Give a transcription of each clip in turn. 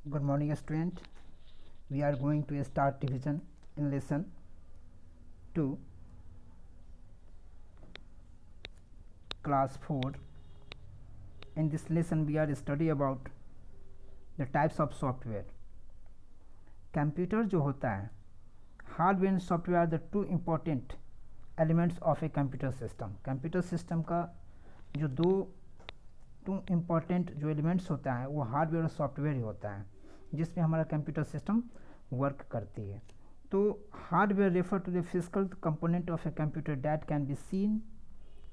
Good morning, student. We are going to start division in lesson 2, class 4. In this lesson, we are study about the types of software. Computer जो होता है, hardware and software are the two important elements of a computer system. Computer system का जो to important जो elements होता है वो hardware और सॉफ्टवेयर ही होता है जिसमें हमारा कंप्यूटर सिस्टम वर्क करती है. तो hardware refer to the physical component of a computer that can be seen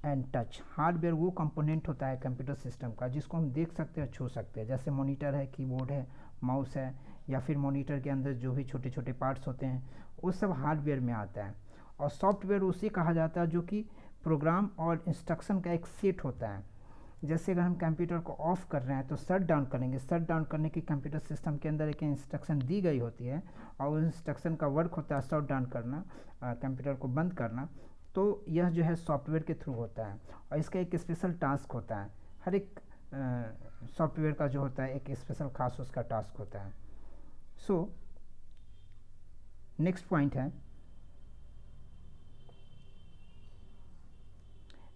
and touch. Hardware वो कंपोनेंट होता है कंप्यूटर सिस्टम का जिसको हम देख सकते हैं, छू सकते हैं, जैसे मॉनिटर है, कीबोर्ड है, माउस है, या फिर मॉनिटर के अंदर जो भी छोटे छोटे पार्ट्स होते हैं वो सब हार्डवेयर में आता है. और सॉफ्टवेयर उसे कहा जाता है जो कि प्रोग्राम और इंस्ट्रक्शन का एक सेट होता है. जैसे अगर हम कंप्यूटर को ऑफ कर रहे हैं तो शट डाउन करेंगे. शट डाउन करने की कंप्यूटर सिस्टम के अंदर एक इंस्ट्रक्शन दी गई होती है और उस इंस्ट्रक्शन का वर्क होता है शट डाउन करना, कंप्यूटर को बंद करना. तो यह जो है सॉफ्टवेयर के थ्रू होता है और इसका एक स्पेशल टास्क होता है. हर एक सॉफ्टवेयर का जो होता है एक स्पेशल खास उसका टास्क होता है. सो नेक्स्ट पॉइंट है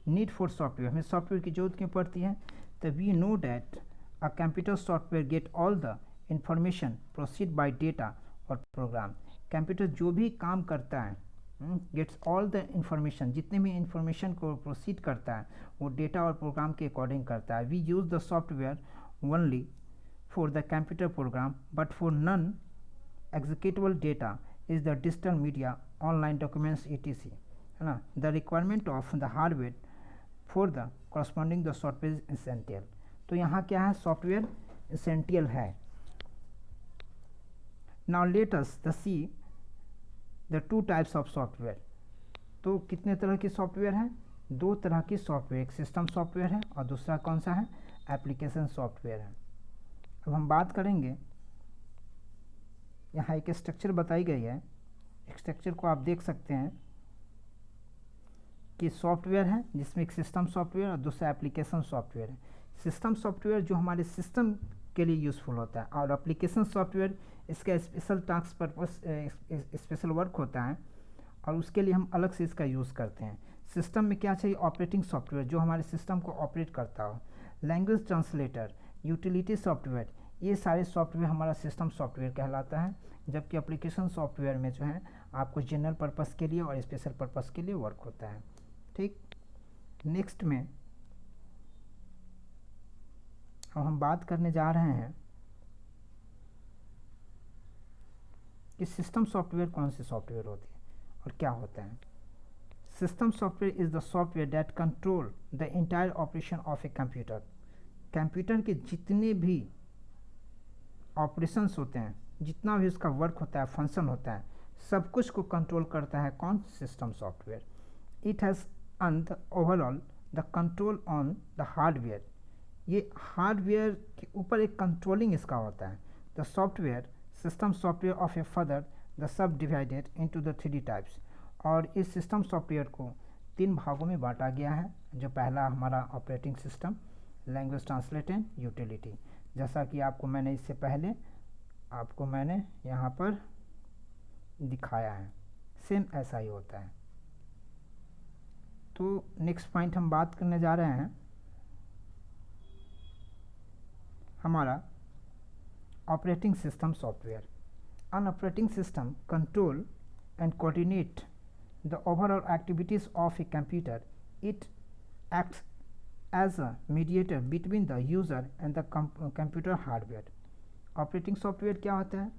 नीड फॉर सॉफ्टवेयर. हमें सॉफ्टवेयर की जरूरत क्यों पड़ती है? तो we know that a computer software get all the information proceed by data और प्रोग्राम. कंप्यूटर जो भी काम करता है गेट्स ऑल द इंफॉर्मेशन, जितने भी इंफॉर्मेशन को प्रोसीड करता है वो डेटा और प्रोग्राम के अकॉर्डिंग करता है. We use the software only for the computer program but for non executable data is the digital media, online documents etc. है ना. The requirement of the hardware for the corresponding the software is essential. तो यहाँ क्या है? Software essential है. Now let us the see the two types of software. तो कितने तरह की सॉफ्टवेयर हैं? दो तरह की सॉफ्टवेयर. एक सिस्टम सॉफ्टवेयर है और दूसरा कौन सा है? एप्लीकेशन सॉफ्टवेयर है. अब हम बात करेंगे, यहाँ एक स्ट्रक्चर बताई गई है. स्ट्रक्चर को आप देख सकते हैं कि सॉफ्टवेयर है जिसमें एक सिस्टम सॉफ्टवेयर और दूसरा एप्लीकेशन सॉफ्टवेयर है. सिस्टम सॉफ्टवेयर जो हमारे सिस्टम के लिए यूज़फुल होता है और एप्लीकेशन सॉफ्टवेयर इसका special task purpose special work होता है और उसके लिए हम अलग से इसका यूज़ करते हैं. सिस्टम में क्या चाहिए? ऑपरेटिंग सॉफ्टवेयर जो हमारे सिस्टम को ऑपरेट करता हो. लैंग्वेज ट्रांसलेटर, यूटिलिटी सॉफ्टवेयर, ये सारे सॉफ्टवेयर हमारा सिस्टम सॉफ्टवेयर कहलाता है. जबकि एप्लीकेशन सॉफ्टवेयर में जो है आपको जनरल पर्पस के लिए और स्पेशल पर्पस के लिए वर्क होता है. ठीक. नेक्स्ट में अब हम बात करने जा रहे हैं कि सिस्टम सॉफ्टवेयर कौन सी सॉफ्टवेयर होती है और क्या होता है. System software is the software that control the entire operation of a computer. Computer के जितने भी ऑपरेशंस होते हैं, जितना भी उसका वर्क होता है, फंक्शन होता है, सब कुछ को कंट्रोल करता है कौन? System software. It has on the overall the control on the hardware. ये हार्डवेयर के ऊपर एक कंट्रोलिंग इसका होता है. The software system software of A further the sub divided into the 3 types. और इस सिस्टम सॉफ्टवेयर को 3 भागों में बांटा गया है. जो पहला हमारा operating system, language translate and utility. जैसा कि आपको मैंने इससे पहले यहाँ पर दिखाया है, सेम ऐसा ही होता है. तो नेक्स्ट पॉइंट हम बात करने जा रहे हैं हमारा operating system software. An operating system control and coordinate the overall activities of a computer. It acts as a mediator between the user and the computer hardware. Operating software क्या होता है?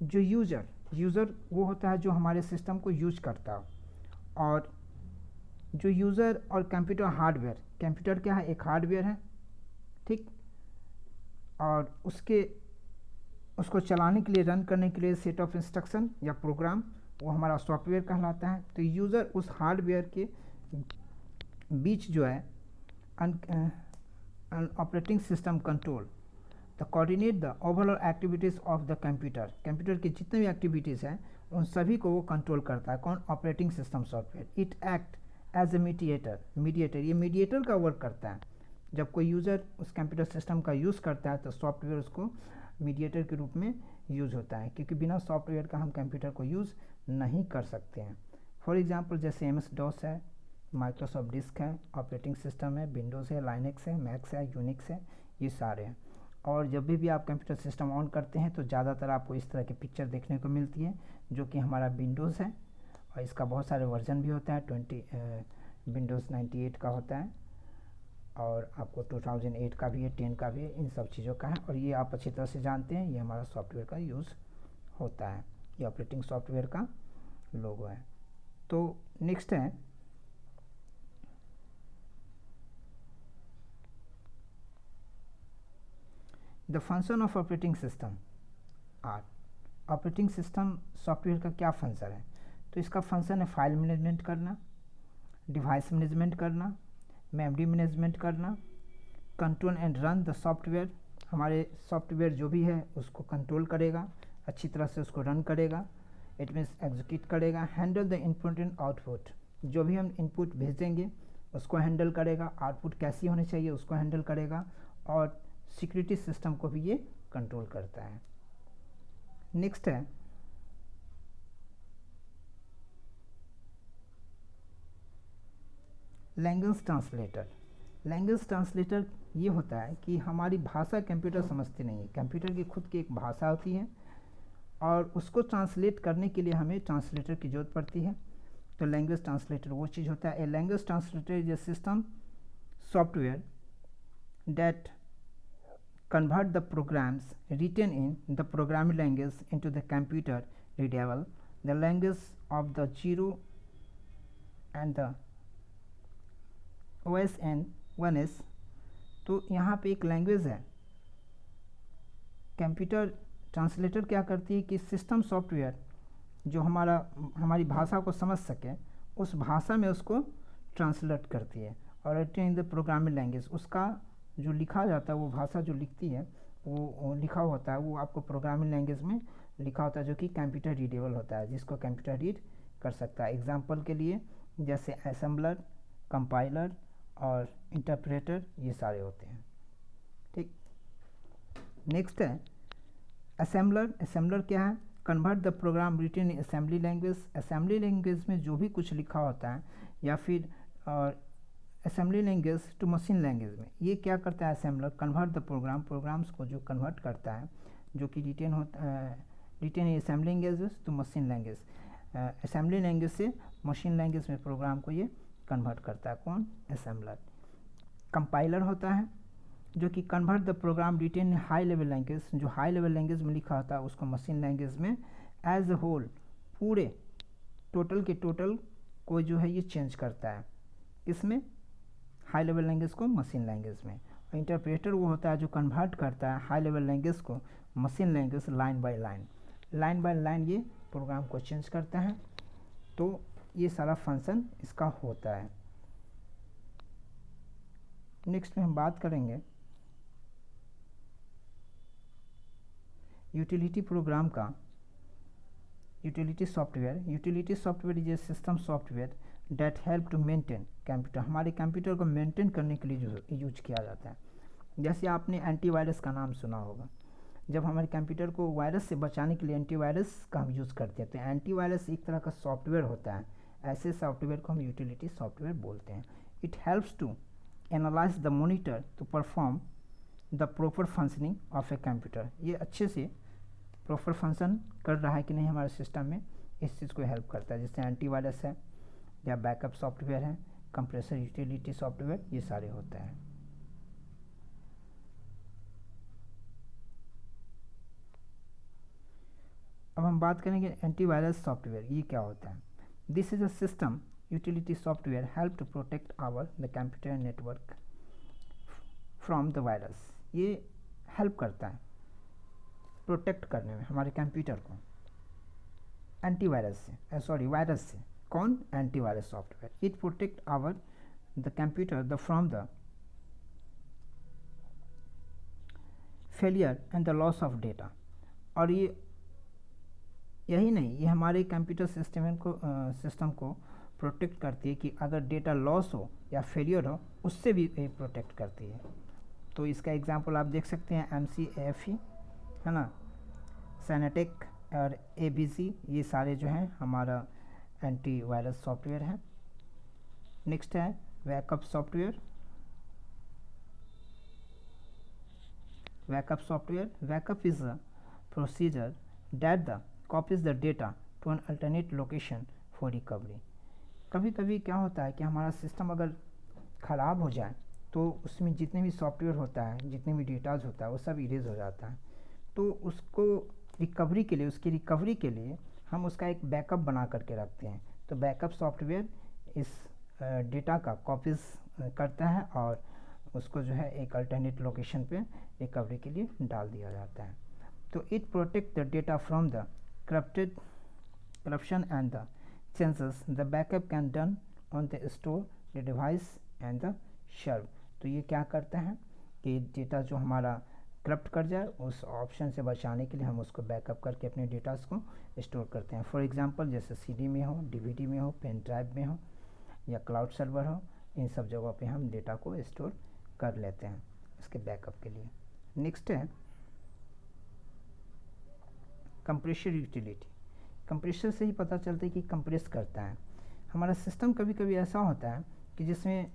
जो यूज़र वो होता है जो हमारे सिस्टम को यूज करता हो. और जो यूज़र और कंप्यूटर हार्डवेयर, कंप्यूटर क्या है? एक हार्डवेयर है. ठीक. और उसको चलाने के लिए, रन करने के लिए सेट ऑफ इंस्ट्रक्शन या प्रोग्राम, वो हमारा सॉफ्टवेयर कहलाता है. तो यूज़र उस हार्डवेयर के बीच जो है operating system control the coordinate the overall activities of the computer. Computer की जितने भी एक्टिविटीज़ हैं उन सभी को वो कंट्रोल करता है कौन? Operating system software. It act as a mediator. ये मीडिएटर का वर्क करता है. जब कोई यूज़र उस कंप्यूटर सिस्टम का यूज़ करता है तो सॉफ्टवेयर उसको मीडिएटर के रूप में यूज़ होता है, क्योंकि बिना सॉफ्टवेयर का हम कंप्यूटर को यूज़ नहीं कर सकते हैं। फॉर एग्जांपल जैसे MS-DOS है, माइक्रोसॉफ्ट डिस्क है, ऑपरेटिंग सिस्टम है, विंडोज़ है, लाइनक्स है, मैक्स है, यूनिक्स है, ये सारे हैं। और जब भी आप कंप्यूटर सिस्टम ऑन करते हैं तो ज़्यादातर आपको इस तरह की पिक्चर देखने को मिलती है, जो कि हमारा विंडोज़ है। और इसका बहुत सारे वर्जन भी होता है, विंडोज़ 98 का होता है, और आपको 2008 का भी है, 10 का भी है, इन सब चीज़ों का है। और ये आप अच्छी तरह से जानते हैं, ये हमारा सॉफ्टवेयर का यूज़ होता है, ये ऑपरेटिंग सॉफ्टवेयर का लोगो है। तो नेक्स्ट है the function of operating system are. Operating system software का क्या फंक्शन है? तो इसका फंक्शन है फाइल मैनेजमेंट करना, डिवाइस मैनेजमेंट करना, मेमोरी मैनेजमेंट करना, control and run the software. हमारे सॉफ्टवेयर जो भी है उसको कंट्रोल करेगा, अच्छी तरह से उसको रन करेगा, इट मीन्स एग्जीक्यूट करेगा। Handle the input and output, जो भी हम इनपुट भेजेंगे उसको हैंडल करेगा, आउटपुट कैसी होनी चाहिए उसको हैंडल करेगा, और सिक्योरिटी सिस्टम को भी ये कंट्रोल करता है। नेक्स्ट है लैंग्वेज ट्रांसलेटर। लैंग्वेज ट्रांसलेटर ये होता है कि हमारी भाषा कंप्यूटर समझती नहीं है, कंप्यूटर की खुद की एक भाषा होती है और उसको ट्रांसलेट करने के लिए हमें ट्रांसलेटर की ज़रूरत पड़ती है। तो लैंग्वेज ट्रांसलेटर वो चीज़ होता है। A language translator is a system software that convert the programs written in the programming language into the computer readable the language of the 0 and the OS and 1S। तो यहाँ पे एक language है। Computer translator क्या करती है कि system software जो हमारी भाषा को समझ सके उस भाषा में उसको ट्रांसलेट करती है, और written in the programming language, उसका जो लिखा जाता है, वो भाषा जो लिखती है वो लिखा होता है, वो आपको प्रोग्रामिंग लैंग्वेज में लिखा होता है, जो कि कंप्यूटर रीडेबल होता है, जिसको कंप्यूटर रीड कर सकता है। एग्जांपल के लिए जैसे असेंबलर, कंपाइलर और इंटरप्रेटर, ये सारे होते हैं। ठीक, नेक्स्ट है असेंबलर। असेंबलर क्या है? Convert the program written in assembly language. Assembly language में जो भी कुछ लिखा होता है या फिर assembly language to machine language में, ये क्या करता है असेंबलर? कन्वर्ट द प्रोग्राम्स को जो कन्वर्ट करता है, जो कि written in assembly language to machine language, assembly language से मशीन लैंग्वेज में प्रोग्राम को ये कन्वर्ट करता है। कौन? असेंबलर। कंपाइलर होता है जो कि convert the program written in high level language, जो हाई लेवल लैंग्वेज में लिखा होता है उसको मशीन लैंग्वेज में एज ए होल, पूरे टोटल के टोटल को जो है ये चेंज करता है, इसमें हाई लेवल लैंग्वेज को मशीन लैंग्वेज में। और इंटरप्रेटर वो होता है जो कन्वर्ट करता है हाई लेवल लैंग्वेज को machine language, line by line ये प्रोग्राम को चेंज करता है। तो ये सारा फंक्शन इसका होता है। नेक्स्ट में हम बात करेंगे यूटिलिटी प्रोग्राम का। Utility software is a system software that help to maintain computer. हमारे कंप्यूटर को मेंटेन करने के लिए जो यूज किया जाता है। जैसे आपने एंटीवायरस का नाम सुना होगा, जब हमारे कंप्यूटर को वायरस से बचाने के लिए एंटीवायरस का हम यूज़ करते हैं, तो एंटीवायरस एक तरह का सॉफ्टवेयर होता है। ऐसे सॉफ्टवेयर को हम यूटिलिटी सॉफ्टवेयर बोलते हैं। It helps to analyse the monitor to perform the proper functioning of a computer. ये अच्छे से प्रॉपर फंक्शन कर रहा है कि नहीं हमारे सिस्टम में, इस चीज़ को हेल्प करता है। जैसे एंटीवायरस है या बैकअप सॉफ्टवेयर है, कंप्रेसर यूटिलिटी सॉफ्टवेयर, ये सारे होते हैं। अब हम बात करेंगे एंटीवायरस सॉफ्टवेयर, ये क्या होता है? This is a system utility software help to protect our the computer network from the virus. ये हेल्प करता है प्रोटेक्ट करने में हमारे कंप्यूटर को एंटीवायरस से, वायरस से। कौन? Antivirus software. It protect our the computer the from the failure and the loss of data. और ये यही नहीं, ये हमारे कंप्यूटर सिस्टम को प्रोटेक्ट करती है कि अगर डेटा लॉस हो या फेलियर हो, उससे भी ये प्रोटेक्ट करती है। तो इसका एग्जांपल आप देख सकते हैं MCAFE है ना। साइनेटिक और ABC ये सारे जो हैं हमारा एंटीवायरस सॉफ्टवेयर है। नेक्स्ट है backup software. Backup software, backup is a procedure that the copies the data to an alternate location for recovery. कभी कभी क्या होता है कि हमारा सिस्टम अगर ख़राब हो जाए तो उसमें जितने भी सॉफ्टवेयर होता है, जितने भी डेटाज होता है, वो सब इरेज हो जाता है। तो उसको रिकवरी के लिए, उसकी रिकवरी के लिए हम उसका एक बैकअप बना करके रखते हैं। तो बैकअप सॉफ्टवेयर इस डेटा का कॉपीज़ करता है और उसको जो है एक अल्टरनेट लोकेशन पे रिकवरी के लिए डाल दिया जाता है। तो it protect the data from the corruption and the changes. The backup can done on the store, the device and the server. तो ये क्या करता है कि डेटा जो हमारा करप्ट कर जाए उस ऑप्शन से बचाने के लिए हम उसको बैकअप करके अपने डेटास को स्टोर करते हैं। फॉर एग्जांपल जैसे CD में हो, DVD में हो, पेन ड्राइव में हो या क्लाउड सर्वर हो, इन सब जगहों पे हम डेटा को स्टोर कर लेते हैं इसके बैकअप के लिए। नेक्स्ट है कंप्रेशर यूटिलिटी। कंप्रेशर से ही पता चलता है कि कंप्रेस करता है। हमारा सिस्टम कभी कभी ऐसा होता है कि जिसमें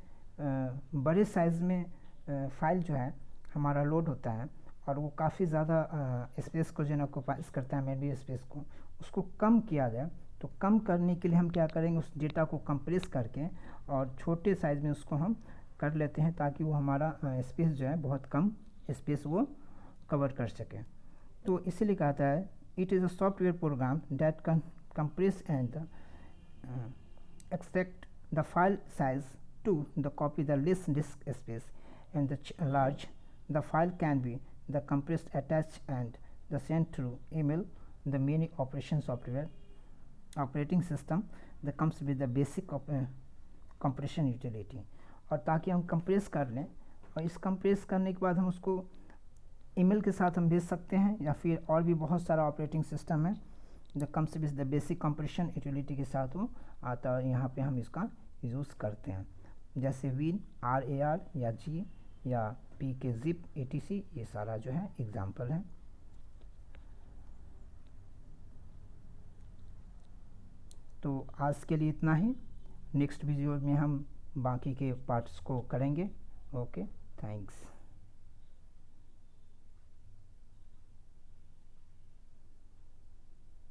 बड़े साइज़ में फ़ाइल जो है हमारा लोड होता है और वो काफ़ी ज़्यादा स्पेस को जो है ऑक्यूपाइज करता है, मेमोरी स्पेस को, उसको कम किया जाए। तो कम करने के लिए हम क्या करेंगे, उस डेटा को कंप्रेस करके और छोटे साइज़ में उसको हम कर लेते हैं ताकि वो हमारा स्पेस जो है बहुत कम स्पेस वो कवर कर सके। तो इसीलिए कहता है it is a software program that can compress and extract the file size to the copy the less disk space and the large the file can be the compressed attached and the sent through email. The many operation software operating system that comes with the basic of compression utility। और ताकि हम compress कर लें और इस compress करने के बाद हम उसको ईमेल के साथ हम भेज सकते हैं या फिर और भी बहुत सारा ऑपरेटिंग सिस्टम है जो comes with the basic compression utility के साथ वो आता है। यहाँ पे हम इसका यूज़ करते हैं जैसे विन, RAR या G या PK zip etc। ये सारा जो है एग्जाम्पल है। तो आज के लिए इतना ही। नेक्स्ट वीडियो में हम बाकी के पार्ट्स को करेंगे। Okay, thanks.